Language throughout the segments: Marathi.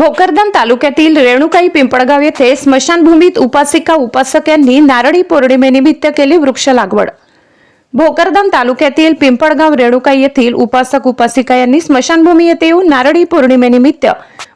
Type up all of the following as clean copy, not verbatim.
भोकरदन तालुक्यातील रेणुकाई पिंपळगाव येथे स्मशानभूमीत उपासिका उपासक यांनी नारळी पौर्णिमेनिमित्त केली वृक्ष लागवड। भोकरदन तालुक्यातील पिंपळगाव रेणुकाई येथील उपासक उपासिका यांनी स्मशानभूमी येथे येऊन नारळी पौर्णिमेनिमित्त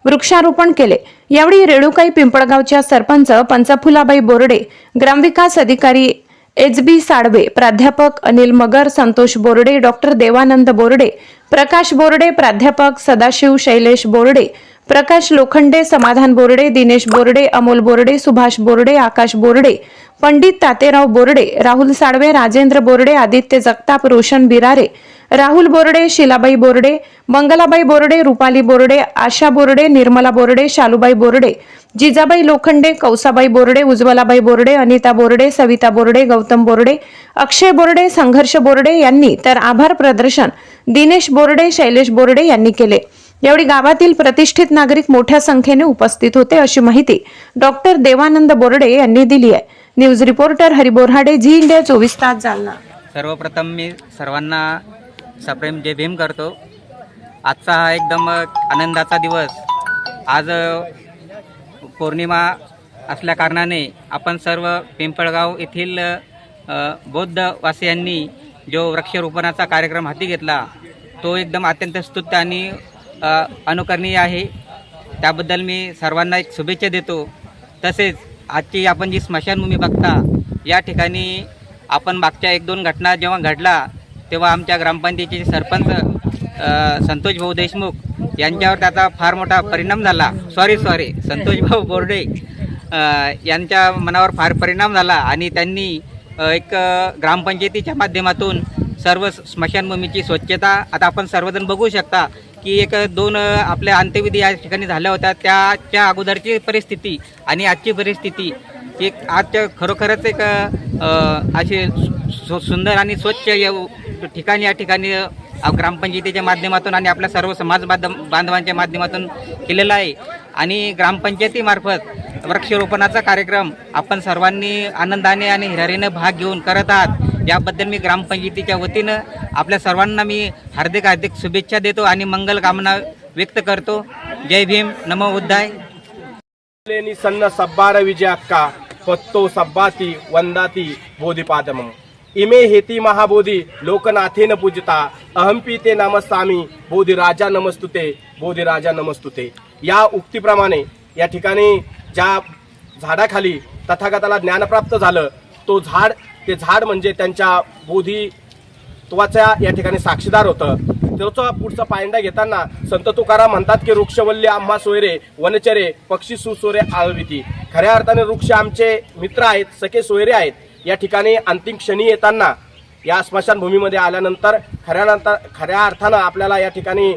वृक्षारोपण केले। यावेळी रेणुकाई पिंपळगावच्या सरपंच पंचफुलाबाई बोर्डे, ग्रामविकास अधिकारी एच.बी. साळवे, प्राध्यापक अनिल मगर, संतोष बोर्डे, डॉक्टर देवानंद बोर्डे, प्रकाश बोर्डे, प्राध्यापक सदाशिव शैलेश बोर्डे, प्रकाश लोखंडे, समाधान बोर्डे, दिनेश बोर्डे, अमोल बोर्डे, सुभाष बोर्डे, आकाश बोर्डे, पंडित तातेराव बोर्डे, राहुल साळवे, राजेंद्र बोर्डे, आदित्य जगताप, रोशन बिरारे, राहुल बोर्डे, शिलाबाई बोर्डे, मंगलाबाई बोर्डे, रुपाली बोर्डे, आशा बोर्डे, निर्मला बोर्डे, शालूबाई बोर्डे, जिजाबाई लोखंडे, कौसाबाई बोर्डे, उज्ज्वलाबाई बोर्डे, अनिता बोर्डे, सविता बोर्डे, गौतम बोर्डे, अक्षय बोर्डे, संघर्ष बोर्डे यांनी तर आभार प्रदर्शन दिनेश बोर्डे, शैलेश बोर्डे यांनी केले। यावेळी गावातील प्रतिष्ठित नागरिक मोठ्या संख्येने उपस्थित होते, अशी माहिती डॉक्टर देवानंद बोर्डे यांनी दिली आहे। News reporter Hari Borade, Zee India 24 Taas, Jalna. सर्वप्रथम मी सर्वांना सप्रेम जय भीम करतो। आजचा हा एकदम आनंदाचा दिवस। आज पौर्णिमा असल्या कारणाने आपण सर्व पिंपळगाव येथील बौद्धवासियांनी जो वृक्षारोपणाचा कार्यक्रम हाती घेतला तो एकदम अत्यंत स्तुत्य आणि अनुकरणीय आहे। त्याबद्दल मी सर्वांना एक शुभेच्छा देतो। तसेच आजची आपण जी स्मशानभूमी बघता, या ठिकाणी आपण मागच्या 1-2 घटना जेव्हा घडला तेव्हा आमच्या ग्रामपंचायतीचे सरपंच संतोष भाऊ देशमुख यांच्यावर त्याचा फार मोठा परिणाम झाला। संतोष भाऊ बोर्डे यांच्या मनावर फार परिणाम झाला आणि त्यांनी एक ग्रामपंचायतीच्या माध्यमातून सर्व स्मशानभूमीची स्वच्छता, आता आपण सर्वजण बघू शकता की 1-2 आपल्या अंत्यविधी या ठिकाणी झाल्या होत्या, त्याच्या अगोदरची परिस्थिती आणि आजची परिस्थिती एक आज खरोखरच एक अशी सुंदर आणि स्वच्छ ठिकाणी या ठिकाणी ग्रामपंचायतीच्या माध्यमातून आणि आपल्या सर्व समाज बांधवांच्या माध्यमातून केलेला आहे। आणि ग्रामपंचायतीमार्फत वृक्षारोपणाचा कार्यक्रम आपण सर्वांनी आनंदाने आणि हिरारीने भाग घेऊन करत आहात। याबद्दल मी ग्रामपंचायतीच्या वतीनं आपल्या सर्वांना मी हार्दिक शुभेच्छा देतो आणि मंगल कामना व्यक्त करतो। जय भीम, नमो बुद्धाय। सन्न सब्बार विजयाक्का पत्तो सब्बाती वंदाती बोधिपादमम इमे हेती महाबोधी लोकनाथेन पूजिता अहंपीते नमस्सामी बोधिराजा नमस्तुते, बोधिराजा नमस्तुते। या उक्तीप्रमाणे या ठिकाणी ज्या झाडाखाली तथागताला ज्ञान प्राप्त झालं ते झाड म्हणजे त्यांच्या बोधित्वाच्या या ठिकाणी साक्षीदार होतं। त्याचा पुढचा पायंडा घेताना संत तुकाराम म्हणतात की वृक्षवल्ली आम्हा सोयरे, वनचरे पक्षी सुसोरे आळविती। खऱ्या अर्थाने वृक्ष आमचे मित्र आहेत, सखे सोयरे आहेत। या ठिकाणी अंतिम क्षणी येताना या स्मशानभूमीमध्ये आल्यानंतर खऱ्या अर्थानं आपल्याला या ठिकाणी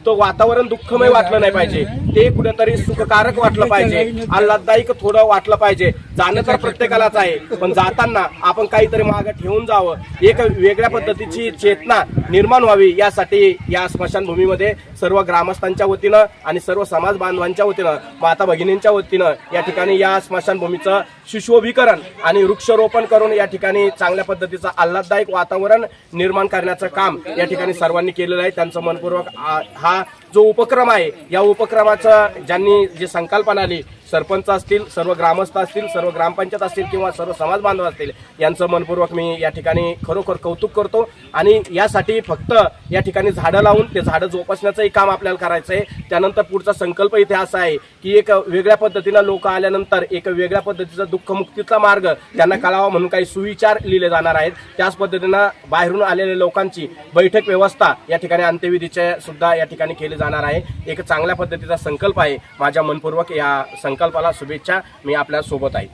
तो वातावरण दुःखमय वाटलं नाही पाहिजे, ते कुठेतरी सुखकारक वाटलं पाहिजे, आल्हाददायक थोडं वाटलं पाहिजे। जाणं तर प्रत्येकालाच आहे, पण जाताना आपण काहीतरी मागं ठेवून जावं, एक वेगळ्या पद्धतीची चेतना निर्माण व्हावी, यासाठी या स्मशानभूमीमध्ये सर्व ग्रामस्थांच्या वतीनं आणि सर्व समाज बांधवांच्या वतीनं, माता भगिनींच्या वतीनं या ठिकाणी या स्मशानभूमीचं सुशोभीकरण आणि वृक्षारोपण करून या ठिकाणी चांगल्या पद्धतीचं आल्हाददायक वातावरण निर्माण करण्याचं काम या ठिकाणी सर्वांनी केलेलं आहे। त्यांचं मनपूर्वक हा जो उपक्रम आहे, या उपक्रमाचं ज्यांनी जी संकल्पना आली, सरपंच असतील, सर्व ग्रामस्थ असतील, सर्व ग्रामपंचायत असतील किंवा सर्व समाज बांधव असतील, यांचं मनपूर्वक मी या ठिकाणी खरोखर कौतुक करतो। आणि यासाठी फक्त या ठिकाणी झाडं लावून ते झाडं जोपासण्याचंही काम आपल्याला करायचं आहे। त्यानंतर पुढचा संकल्प इथे असा आहे की एक वेगळ्या पद्धतीनं लोक आल्यानंतर एक वेगळ्या पद्धतीचा दुःखमुक्तीचा मार्ग त्यांना कळावा म्हणून काही सुविचार लिहिले जाणार आहेत। त्याच पद्धतीनं बाहेरून आलेल्या लोकांची बैठक व्यवस्था या ठिकाणी अंत्यविधीच्या सुद्धा या ठिकाणी केली जाणार आहे। एक चांगल्या पद्धतीचा संकल्प आहे। माझ्या मनपूर्वक या संकल्पाला शुभेच्छा। मी आपल्या सोबत आहे।